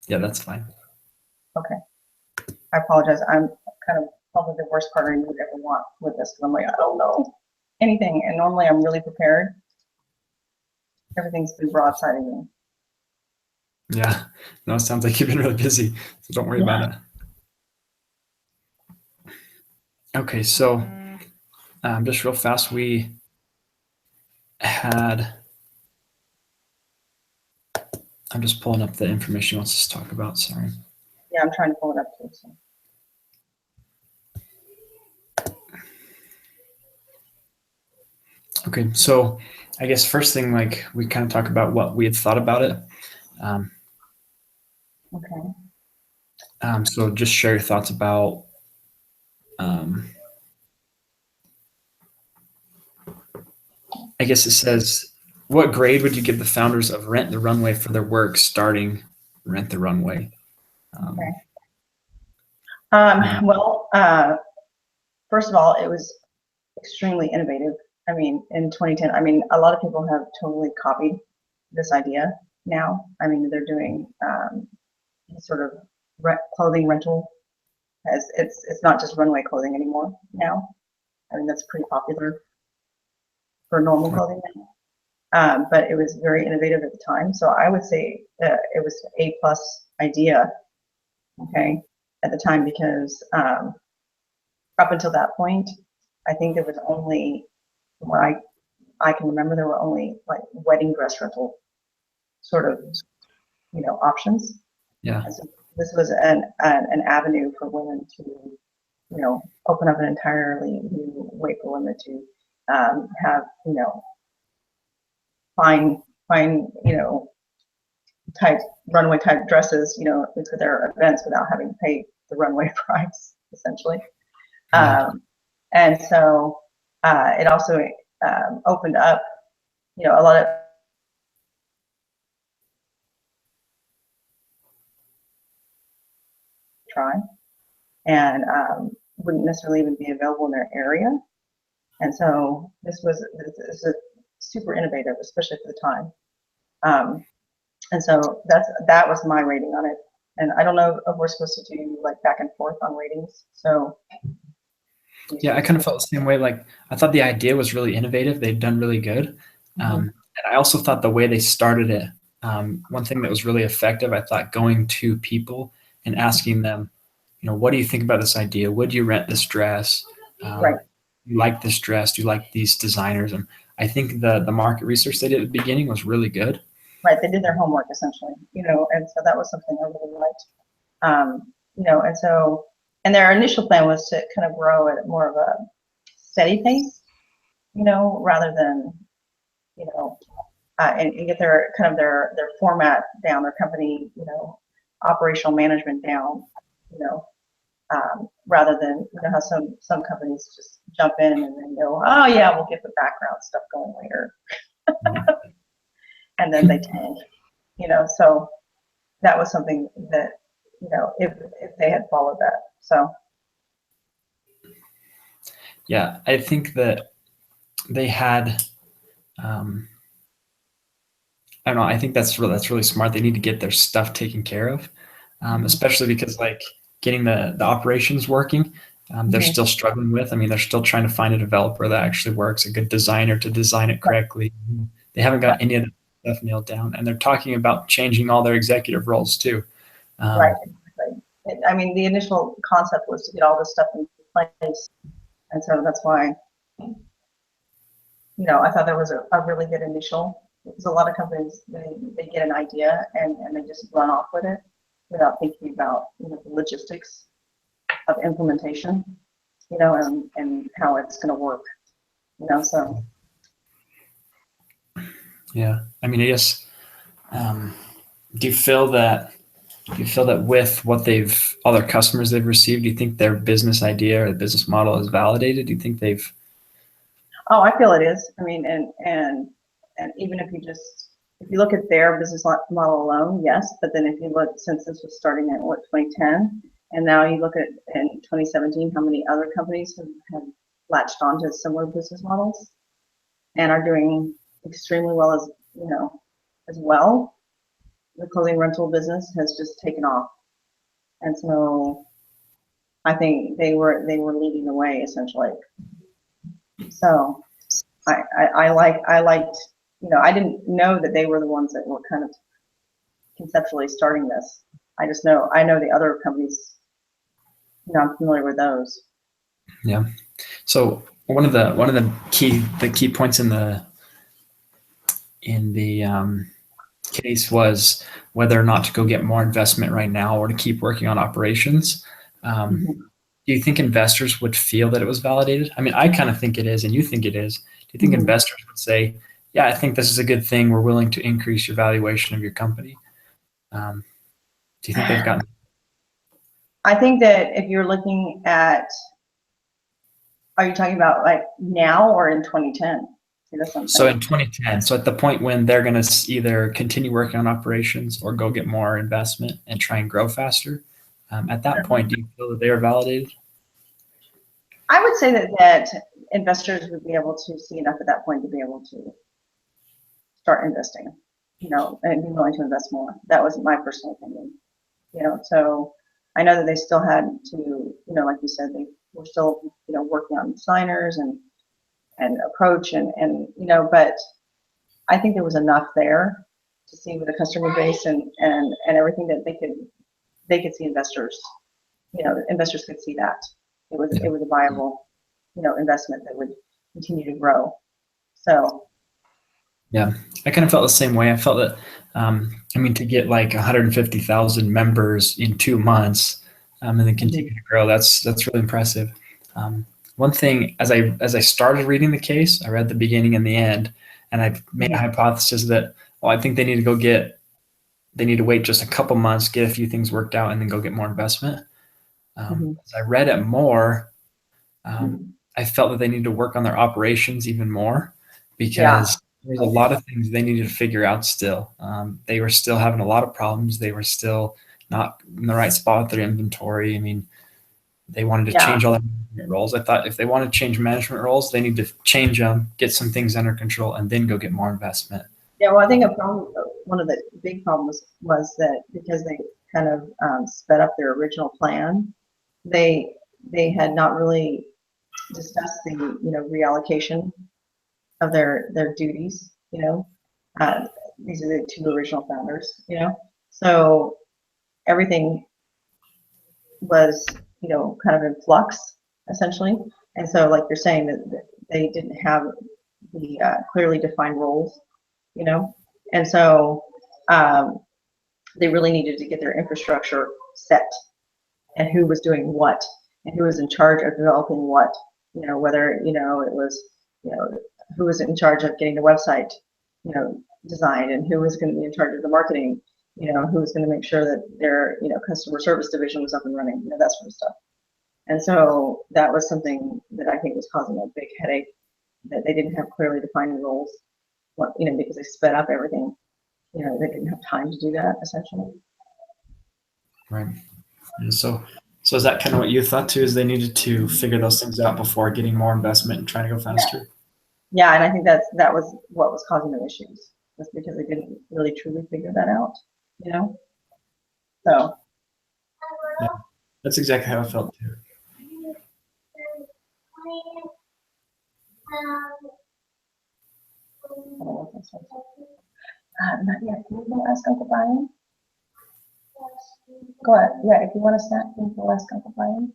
Yeah, that's fine. Okay. I apologize. I'm kind of probably the worst partner you would ever want with this, because I'm like, I don't know anything. And normally I'm really prepared. Everything's been broadsiding me. Yeah, no, it sounds like you've been really busy, so don't worry about Yeah. it. Okay, so just real fast, we had, I'm just pulling up the information he wants us to talk about, sorry. Yeah, I'm trying to pull it up too. So. Okay, so I guess first thing, like we kind of talk about what we had thought about it. Um, Okay. so just share your thoughts about um, I guess it says, what grade would you give the founders of Rent the Runway for their work starting Rent the Runway? Okay. Um, Well, first of all, it was extremely innovative. I mean, in 2010, I mean, a lot of people have totally copied this idea now. I mean, they're doing sort of clothing rental. As it's not just runway clothing anymore now. I mean, that's pretty popular for normal clothing now. But it was very innovative at the time. So I would say it was an A+ idea, okay, at the time, because up until that point, I think there was only, when I can remember, there were only like wedding dress rental sort of, options. yeah, And so this was an avenue for women to, open up an entirely new way for women to have, fine, type runway type dresses, for their events without having to pay the runway price, essentially. yeah, And so it also opened up, a lot of try and wouldn't necessarily even be available in their area. And so this was super innovative, especially for the time. And so that was my rating on it. And I don't know if we're supposed to do like back and forth on ratings. So yeah. I kind of felt the same way. Like I thought the idea was really innovative. They'd done really good, mm-hmm. and I also thought the way they started it. One thing that was really effective, I thought, going to people and asking them, what do you think about this idea? Would you rent this dress? Right. You like this dress? Do you like these designers? And I think the market research they did at the beginning was really good. Right. They did their homework essentially, and so that was something I really liked. And so, and their initial plan was to kind of grow at more of a steady pace, rather than, and get their kind of their format down, their company, operational management down, you know, rather than, how some companies just jump in and then go, oh yeah, we'll get the background stuff going later, and then they tank, So that was something that, if they had followed that, so. Yeah, I think that they had. Um, I don't know. I think that's really smart. They need to get their stuff taken care of, especially because like getting the operations working, they're Mhm. still struggling with. I mean, they're still trying to find a developer that actually works, a good designer to design it correctly. They haven't got any of the stuff nailed down, and they're talking about changing all their executive roles too. Right, Um, exactly. I mean, the initial concept was to get all this stuff in place, and so that's why, I thought there was a really good initial, because a lot of companies, they get an idea and they just run off with it without thinking about, the logistics of implementation, and how it's going to work, so. yeah, I mean, I guess. Um, do you feel that with what they've all their customers they've received, do you think their business idea or the business model is validated? Do you think they've Oh, I feel it is. I mean, and even if you look at their business model alone, yes. But then if you look, since this was starting at what, 2010, and now you look at in 2017, how many other companies have latched onto similar business models and are doing extremely well as well. the clothing rental business has just taken off. And so I think they were leading the way essentially. So I liked, I didn't know that they were the ones that were kind of conceptually starting this. I know the other companies, I'm familiar with those. Yeah. So one of the key points in the case was whether or not to go get more investment right now or to keep working on operations. Do you think investors would feel that it was validated? I mean, I kind of think it is, and you think it is. Do you think investors would say, yeah, I think this is a good thing. We're willing to increase your valuation of your company? Do you think they've gotten? I think that if you're looking at, are you talking about like now or in 2010? So in 2010, so at the point when they're going to either continue working on operations or go get more investment and try and grow faster, at that point, do you feel that they are validated? I would say that investors would be able to see enough at that point to be able to start investing, and be willing to invest more. That was my personal opinion, so I know that they still had to, like you said, they were still, working on signers and approach and but I think there was enough there to see with the customer base and everything that they could see investors, investors could see that it was a viable, investment that would continue to grow. So yeah, I kind of felt the same way. I felt that, to get like 150,000 members in 2 months, and then continue to grow, that's really impressive. One thing, as I started reading the case, I read the beginning and the end, and I made a hypothesis that, well, I think they need to wait just a couple months, get a few things worked out, and then go get more investment. As I read it more, I felt that they need to work on their operations even more, because there's a lot of things they needed to figure out still. They were still having a lot of problems. They were still not in the right spot with their inventory. I mean, they wanted to change all their management roles. I thought if they want to change management roles, they need to change them, get some things under control, and then go get more investment. Yeah, well, I think one of the big problems was that because they kind of sped up their original plan, they had not really discussed the reallocation of their duties. These are the two original founders. So everything was kind of in flux essentially, and so like you're saying that they didn't have the clearly defined roles. And so they really needed to get their infrastructure set and who was doing what and who was in charge of developing what, whether, it was, who was in charge of getting the website, designed, and who was going to be in charge of the marketing, who was going to make sure that their, customer service division was up and running, that sort of stuff. And so that was something that I think was causing a big headache, that they didn't have clearly defined roles. Because they sped up everything, they didn't have time to do that essentially. Right. And so is that kind of what you thought too, is they needed to figure those things out before getting more investment and trying to go faster? Yeah, and I think that was what was causing the issues, was because they didn't really truly figure that out, So. Yeah, that's exactly how I felt too. Not yet. Can you go ask Uncle Brian? Go ahead. Yeah, if you want a snack, can you go ask Uncle Brian?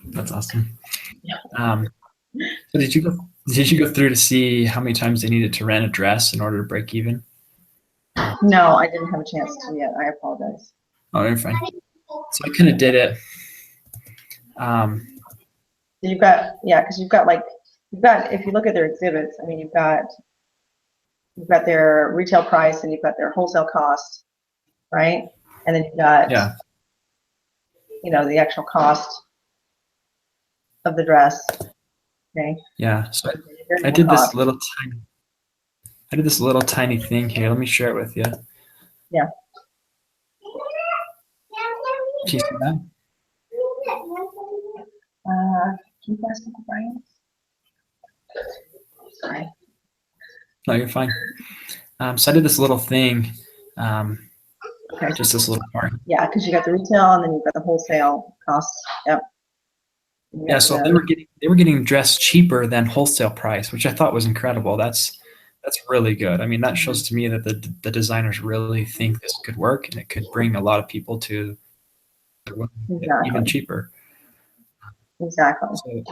That's awesome. So did you go through to see how many times they needed to rent a dress in order to break even? No, I didn't have a chance to yet. I apologize. Oh, you're fine. So I kind of did it. You've got, because you've got if you look at their exhibits, I mean, you've got their retail price and you've got their wholesale cost, right? And then you've got, the actual cost of the dress. Okay. Yeah. So I did this little tiny thing here. Let me share it with you. Yeah. Can you see that? Can you ask Uncle Brian? Sorry. No, you're fine. So I did this little thing, Okay. just this little part. Yeah, because you got the retail and then you've got the wholesale costs. Yep. Yeah, so they were getting dressed cheaper than wholesale price, which I thought was incredible. That's really good. I mean, that shows to me that the designers really think this could work and it could bring a lot of people to even cheaper. Exactly. So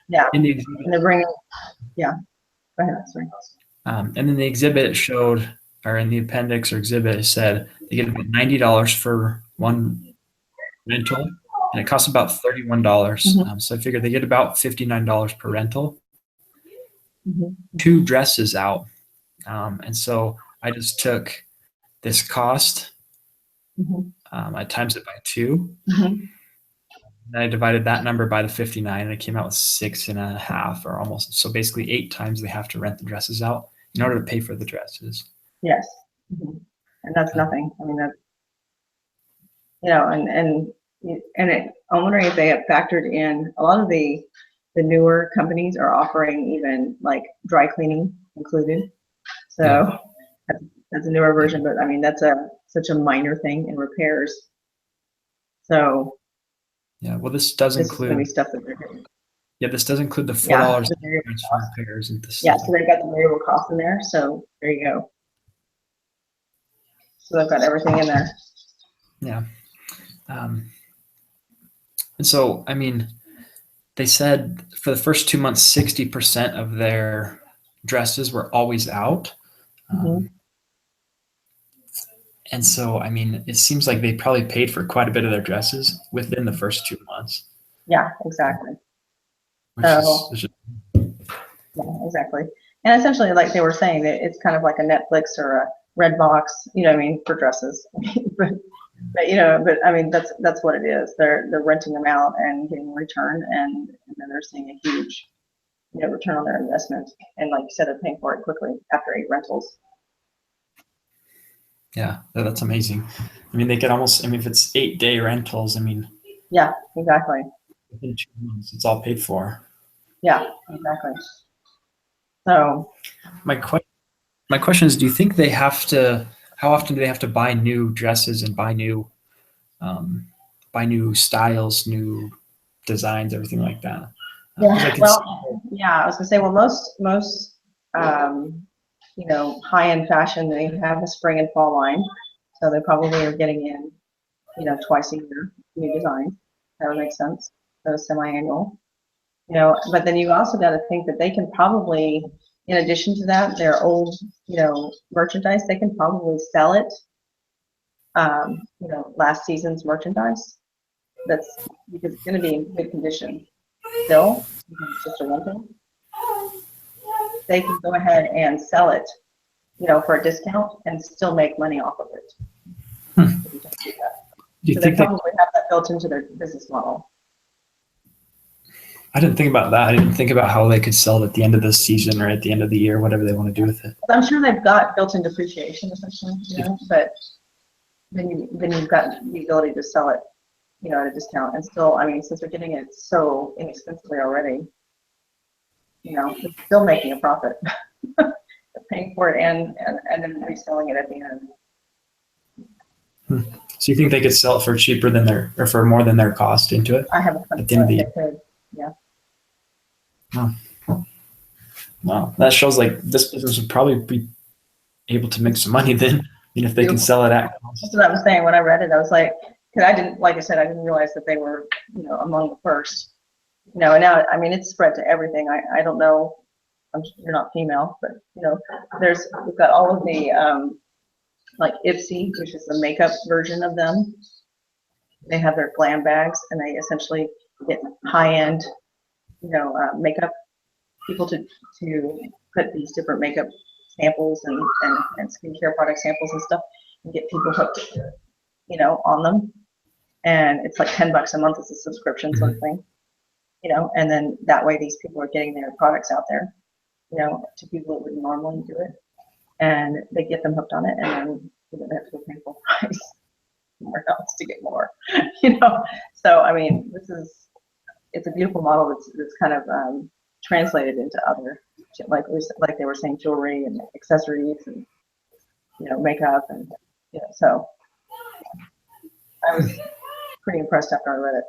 Yeah. in the exhibit, And they're bringing. Yeah. Go ahead. Sorry. and then the exhibit showed, or in the appendix or exhibit, it said they get about $90 for one rental, and it costs about $31. So I figured they get about $59 per rental. 2 dresses out, and so I just took this cost, I times it by 2, and I divided that number by the 59, and it came out with 6.5, or almost. So basically 8 times they have to rent the dresses out in order to pay for the dresses. Yes. And that's nothing. I mean, that's, and I'm wondering if they have factored in a lot of the newer companies are offering even like dry cleaning included. So that's a newer version, but I mean, that's such a minor thing in repairs. So yeah, well, this does include stuff that they're doing. Yeah, this does include the $4 for repairs and this. Yeah, so they've got the variable cost in there. So there you go. So they've got everything in there. Yeah. And so, I mean, they said for the first 2 months, 60% of their dresses were always out. And so, I mean, it seems like they probably paid for quite a bit of their dresses within the first 2 months. Yeah, exactly. Yeah, exactly. And essentially, like they were saying, that it's kind of like a Netflix or a Redbox, I mean, for dresses. but I mean, that's what it is. They're renting them out and getting a return, and then they're seeing a huge, return on their investment. And like you said, they're paying for it quickly after 8 rentals. Yeah, that's amazing. I mean, they could almost, if it's 8-day rentals, I mean. Yeah, exactly. Within 2 months, it's all paid for. Yeah, exactly. So my question is, do you think they have to, how often do they have to buy new dresses and buy new styles, new designs, everything like that? I was gonna say, well, most high-end fashion, they have a spring and fall line, so they probably are getting in, twice a year, new designs. That would make sense. So semi-annual, but then you also got to think that they can probably, in addition to that, their old, merchandise, they can probably sell it, last season's merchandise. That's because it's going to be in good condition still, because it's just a rental. They can go ahead and sell it, for a discount and still make money off of it. So they probably have that built into their business model. I didn't think about that. I didn't think about how they could sell it at the end of the season or at the end of the year, whatever they want to do with it. I'm sure they've got built-in depreciation essentially, but then you've got the ability to sell it, at a discount, and still, I mean, since they're getting it so inexpensively already, they're still making a profit. They're paying for it and then reselling it at the end. So you think they could sell it for cheaper than or for more than their cost into it? I have a at the end of the year. Could. Yeah. Wow, that shows like this business would probably be able to make some money then. If they can sell it at cost. That's what I was saying when I read it. I was like, because I didn't realize that they were, among the first. And now, I mean, it's spread to everything. I don't know. You're not female, but we've got all of the like Ipsy, which is the makeup version of them. They have their glam bags, and they essentially get high-end, makeup people to put these different makeup samples and skincare product samples and stuff, and get people hooked, on them. And it's like $10 a month as a subscription sort of thing, and then that way these people are getting their products out there, to people that wouldn't normally do it, and they get them hooked on it, and then they have to pay full price somewhere else to get more, So I mean, it's a beautiful model that's kind of translated into other like they were saying, jewelry and accessories and makeup and so I was pretty impressed after I read it.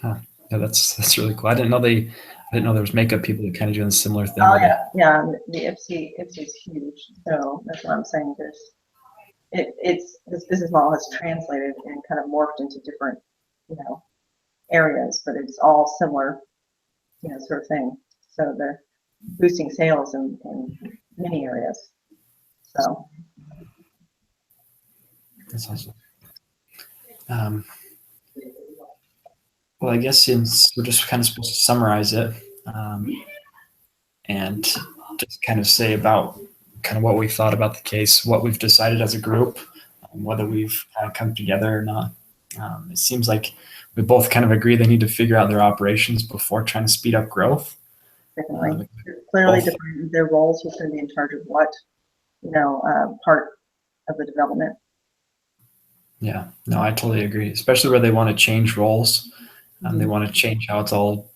Huh. Yeah, that's really cool. I didn't know there was makeup people that kind of doing a similar thing. Oh yeah. The Ipsy is huge, so that's what I'm saying. This business model has translated and kind of morphed into different areas, but it's all similar sort of thing. So they're boosting sales in many areas. So That's awesome. Well, I guess since we're just kind of supposed to summarize it, and just kind of say about kind of what we thought about the case, what we've decided as a group, whether we've kind of come together or not. It seems like we both kind of agree they need to figure out their operations before trying to speed up growth. Definitely. Clearly define their roles, who's going to be in charge of what, part of the development. Yeah, no, I totally agree. Especially where they want to change roles, they want to change how it's all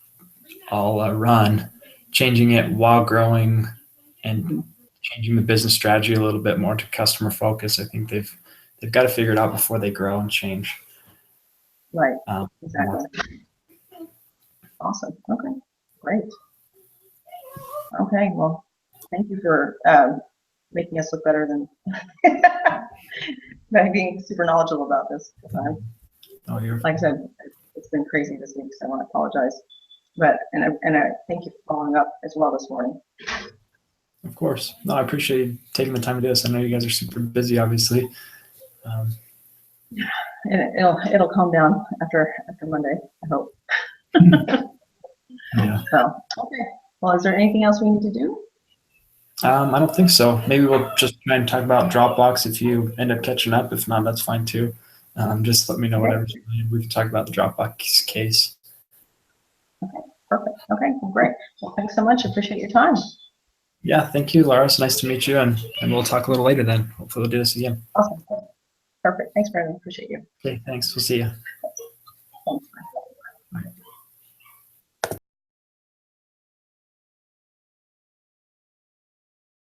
run, changing it while growing, and changing the business strategy a little bit more to customer focus. I think they've got to figure it out before they grow and change. Right. Exactly. More. Awesome. Okay. Great. Okay. Well, thank you for making us look better than by being super knowledgeable about this. Oh, you're like I said, it's been crazy this week, so I want to apologize. But and I thank you for following up as well this morning. Of course. No, I appreciate you taking the time to do this. I know you guys are super busy, obviously. And it'll calm down after Monday, I hope. Yeah. So okay. Well, is there anything else we need to do? I don't think so. Maybe we'll just try and talk about Dropbox if you end up catching up. If not, that's fine too. Just let me know whatever. We can talk about the Dropbox case. Okay, perfect. Okay, well, great. Well, thanks so much. Appreciate your time. Yeah, thank you, Laura. It's nice to meet you, and we'll talk a little later then. Hopefully we'll do this again. Awesome. Perfect. Thanks, Brandon. Appreciate you. Okay, thanks. We'll see you.